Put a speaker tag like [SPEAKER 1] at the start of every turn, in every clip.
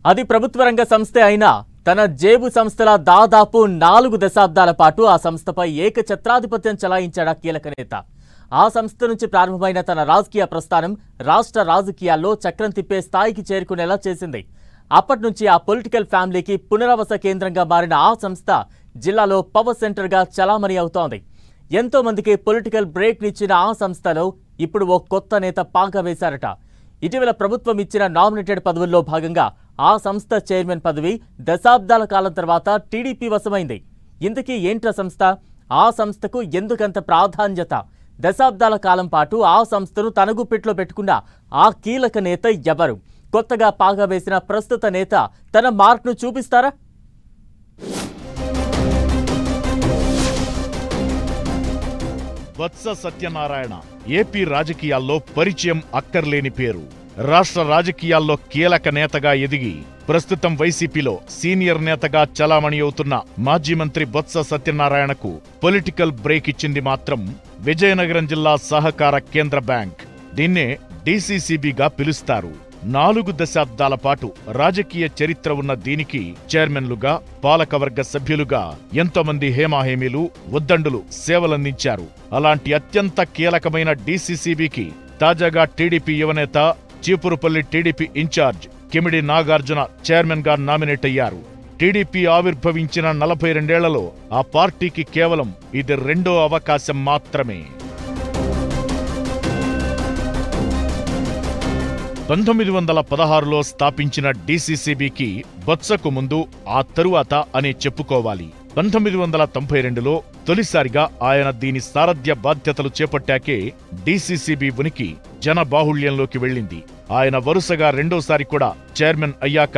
[SPEAKER 1] అది ప్రభుత్వ రంగ సంస్థే అయినా తన జేబు సంస్థల దాదాపు 4 దశాబ్దాల పాటు ఆ సంస్థపై ఏకఛత్రాధిపత్యం చలాయించాడు కీలక నేత. ఆ సంస్థ నుంచి ప్రారంభమైన తన రాజకీయ ప్రస్థానం రాష్ట్ర రాజకీయాల్లో చక్రం తిప్పే స్థాయికి చేరుకునేలా చేసింది. అప్పటి నుంచి ఆ పొలిటికల్ ఫ్యామిలీకి పునరావాస కేంద్రంగా మారిన ఆ సంస్థ జిల్లాలో పవర్ సెంటర్గా చలామణి అవుతోంది. ఎంతో మందికి పొలిటికల్ బ్రేక్ నిచ్చిన ఆ సంస్థలో ఇప్పుడు ఓ కొత్త నేత పాగా వేశారట. ఇటీవల ప్రభుత్వం ఇచ్చిన నామినేటెడ్ పదవుల్లో భాగంగా ఆ సంస్థ చైర్మన్ పదవి దశాబ్దాల కాలం తర్వాత టీడీపీ వశమైంది. ఇంతకీ ఏంట్రా సంస్థ? ఆ సంస్థకు ఎందుకంత ప్రాధాన్యత? దశాబ్దాల కాలం పాటు ఆ సంస్థను తన గుప్పిట్లో పెట్టుకున్న ఆ కీలక నేత ఎవరు? కొత్తగా పాగా వేసిన ప్రస్తుత నేత తన మార్క్ను చూపిస్తారా?
[SPEAKER 2] బొత్స సత్యనారాయణ ఏపీ రాజకీయాల్లో పరిచయం అక్కర్లేని పేరు. రాష్ట్ర రాజకీయాల్లో కీలక నేతగా ఎదిగి ప్రస్తుతం వైసీపీలో సీనియర్ నేతగా చలామణి అవుతున్న మాజీ మంత్రి బొత్స సత్యనారాయణకు పొలిటికల్ బ్రేక్ ఇచ్చింది మాత్రం విజయనగరం జిల్లా సహకార కేంద్ర బ్యాంక్. దీన్నే డీసీసీబీగా పిలుస్తారు. 4 దశాబ్దాల పాటు రాజకీయ చరిత్ర ఉన్న దీనికి చైర్మన్లుగా, పాలకవర్గ సభ్యులుగా ఎంతోమంది హేమాహేమీలు, ఉద్దండులు సేవలందించారు. అలాంటి అత్యంత కీలకమైన డీసీసీబీకి తాజాగా టీడీపీ యువనేత, Cheepurupalli TDP in-charge Kimidi Nagarjuna chairman గా నామినేట్ అయ్యారు. టీడీపీ ఆవిర్భవించిన 42 ఆ పార్టీకి కేవలం ఇది 2వ అవకాశం మాత్రమే. 1916లో స్థాపించిన డీసీసీబీకి బొత్సకు ముందు, ఆ తరువాత అనే చెప్పుకోవాలి. 1992లో తొలిసారిగా ఆయన దీని సారథ్య బాధ్యతలు చేపట్టాకే డీసీసీబీ ఉనికి జనబాహుళ్యంలోకి వెళ్ళింది. ఆయన వరుసగా రెండోసారి కూడా చైర్మన్ అయ్యాక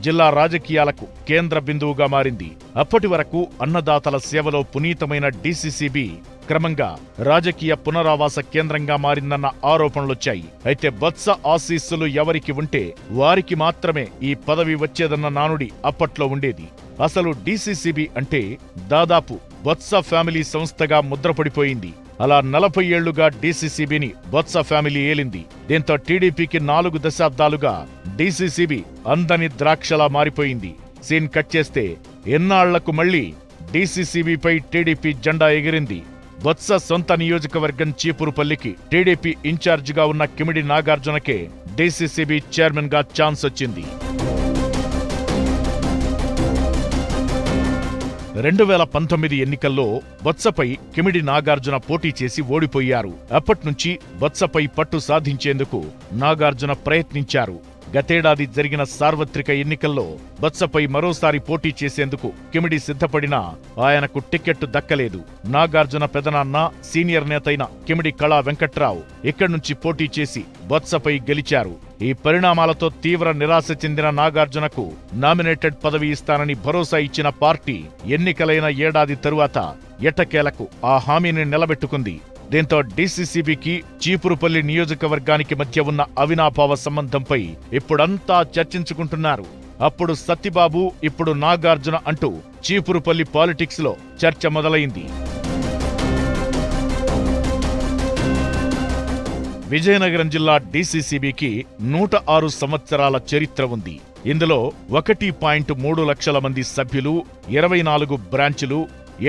[SPEAKER 2] జిల్లా రాజకీయాలకు కేంద్ర బిందువుగా మారింది. అప్పటి వరకు అన్నదాతల సేవలో పునీతమైన డీసీసీబీ క్రమంగా రాజకీయ పునరావాస కేంద్రంగా మారిందన్న ఆరోపణలొచ్చాయి. అయితే బొత్స ఆశీస్సులు ఎవరికి ఉంటే వారికి మాత్రమే ఈ పదవి వచ్చేదన్న నానుడి అప్పట్లో ఉండేది. అసలు డీసీసీబీ అంటే దాదాపు బొత్స ఫ్యామిలీ సంస్థగా ముద్రపడిపోయింది. అలా 40 ఏళ్లుగా డీసీసీబీని బొత్స ఫ్యామిలీ ఏలింది. దీంతో టీడీపీకి 4 దశాబ్దాలుగా డీసీసీబీ అందని ద్రాక్షలా మారిపోయింది. సీన్ కట్ చేస్తే ఎన్నాళ్లకు మళ్లీ డీసీసీబీపై టీడీపీ జెండా ఎగిరింది. బొత్స సొంత నియోజకవర్గం చీపురుపల్లికి టీడీపీ ఇన్ఛార్జిగా ఉన్న కిమిడి నాగార్జునకే డీసీసీబీ చైర్మన్ గా ఛాన్స్ వచ్చింది. 2019 ఎన్నికల్లో బొత్సపై కిమిడి నాగార్జున పోటీ చేసి ఓడిపోయారు. అప్పట్నుంచి బొత్సపై పట్టు సాధించేందుకు నాగార్జున ప్రయత్నించారు. గతేడాది జరిగిన సార్వత్రిక ఎన్నికల్లో బొత్సపై మరోసారి పోటీ చేసేందుకు కిమిడి సిద్ధపడినా ఆయనకు టికెట్ దక్కలేదు. నాగార్జున పెదనాన్న, సీనియర్ నేతైన కిమిడి కళా వెంకట్రావు ఇక్కడి నుంచి పోటీ చేసి బొత్సపై గెలిచారు. ఈ పరిణామాలతో తీవ్ర నిరాశ చెందిన నాగార్జునకు నామినేటెడ్ పదవి ఇస్తానని భరోసా ఇచ్చిన పార్టీ ఎన్నికలైన ఏడాది తరువాత ఎట్టకేలకు ఆ హామీని నిలబెట్టుకుంది. దీంతో డీసీసీబీకి, చీపురుపల్లి నియోజకవర్గానికి మధ్య ఉన్న అవినాభావ సంబంధంపై ఇప్పుడంతా చర్చించుకుంటున్నారు. అప్పుడు సత్తిబాబు, ఇప్పుడు నాగార్జున అంటూ చీపురుపల్లి పాలిటిక్స్ లో చర్చ మొదలైంది. విజయనగరం జిల్లా డీసీసీబీకి 106 సంవత్సరాల చరిత్ర ఉంది. ఇందులో 1.3 లక్షల మంది సభ్యులు, 24 బ్రాంచులు,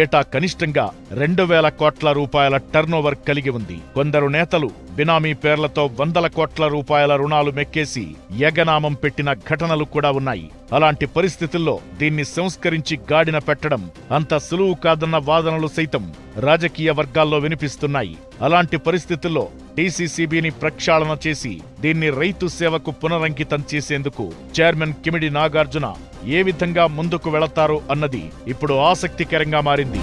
[SPEAKER 2] ఏటా కనిష్టంగా 2000 కోట్ల రూపాయల టర్నోవర్ కలిగి ఉంది. కొందరు నేతలు బినామీ పేర్లతో 100 కోట్ల రూపాయల రుణాలు మెక్కేసి యగనామం పెట్టిన ఘటనలు కూడా ఉన్నాయి. అలాంటి పరిస్థితుల్లో దీన్ని సంస్కరించి గాడిన పెట్టడం అంత సులువు కాదన్న వాదనలు సైతం రాజకీయ వర్గాల్లో వినిపిస్తున్నాయి. అలాంటి పరిస్థితుల్లో డీసీసీబీని ప్రక్షాళన చేసి దీన్ని రైతు సేవకు పునరంకితం చేసేందుకు చైర్మన్ కిమిడి నాగార్జున ఏ విధంగా ముందుకు వెళతారో అన్నది ఇప్పుడు ఆసక్తికరంగా మారింది.